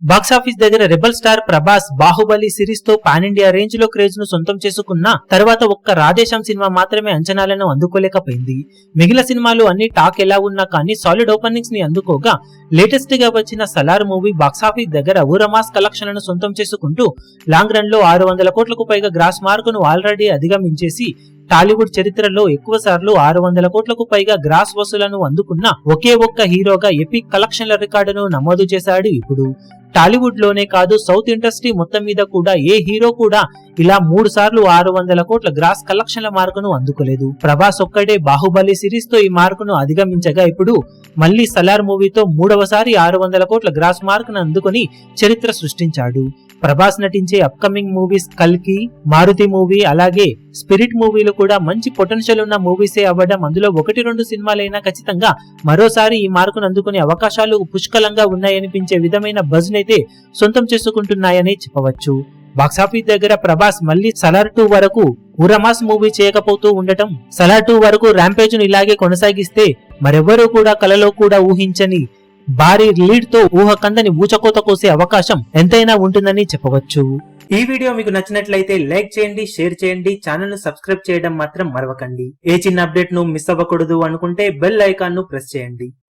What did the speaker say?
Box office దగ్గర rebel star Prabhas Baahubali series తో pan India range లో క్రేజ్ ను సొంతం చేసుకున్న తర్వాత ఒక్క రాధేశ్యామ్ సినిమా మాత్రమే అంచనాలను అందుకోలేకపోయింది. మిగిలిన సినిమాలు అన్ని టాక్ ఎలా ఉన్నా కానీ సాలిడ్ ఓపెనింగ్స్ ని అందుకోగా లేటెస్ట్ గా వచ్చిన సలార్ మూవీ బాక్సాఫీస్ దగ్గర ఊరమాస్ కలెక్షన్లను సొంతం చేసుకుంటూ లాంగ్ రన్ లో 600 కోట్లకు పైగా గ్రాస్ మార్కును ఆల్రెడీ అధిగమించేసి టాలీవుడ్ చరిత్రలో ఎక్కువ సార్లు 600 కోట్లకు పైగా గ్రాస్ వసూలను అందుకున్న ఒకే ఒక్క హీరోగా ఎపిక్ కలెక్షన్ల రికార్డును నమోదు చేశాడు. ఇప్పుడు టాలీవుడ్ లోనే కాదు సౌత్ ఇండస్ట్రీ మొత్తం మీద కూడా ఏ హీరో కూడా ఇలా 3 సార్లు 600 కోట్ల గ్రాస్ కలెక్షన్ల మార్కును అందుకోలేదు. ప్రభాస్ ఒక్కడే బాహుబలి సిరీస్ తో ఈ మార్కును అధిగమించగా ఇప్పుడు మళ్లీ సలార్ మూవీతో 3వసారి 600 కోట్ల గ్రాస్ మార్కును అందుకుని చరిత్ర సృష్టించాడు. ప్రభాస్ నటించే అప్కమింగ్ మూవీస్ కల్కి, మారుతి మూవీ అలాగే స్పిరిట్ మూవీలు కూడా మంచి పొటెన్షియల్ ఉన్న మూవీసే అవ్వడం, అందులో 1-2 సినిమాలైనా ఖచ్చితంగా మరోసారి ఈ మార్కును అందుకునే అవకాశాలు పుష్కలంగా ఉన్నాయనిపించే విధమైన బజ్ నైతే సొంతం చేసుకుంటున్నాయని చెప్పవచ్చు. బాక్సాఫీస్ దగ్గర ప్రభాస్ మళ్లీ సలార్ 2 వరకు ఊరమాస్ మూవీ చేయకపోతూ ఉండటం, సలార్ 2 వరకు ర్యాంపేజ్ ను ఇలాగే కొనసాగిస్తే మరెవ్వరూ కూడా కలలో కూడా ఊహించని భారీ లీడ్ తో ఊహకందని ఊచకోత కోసే అవకాశం ఎంతైనా ఉంటుందని చెప్పవచ్చు. ఈ వీడియో మీకు నచ్చినట్లయితే లైక్ చేయండి, షేర్ చేయండి, ఛానల్ ను సబ్స్క్రైబ్ చేయడం మాత్రం మరవకండి. ఏ చిన్న అప్డేట్ ను మిస్ అవ్వకూడదు అనుకుంటే బెల్ ఐకాన్ ను ప్రెస్ చేయండి.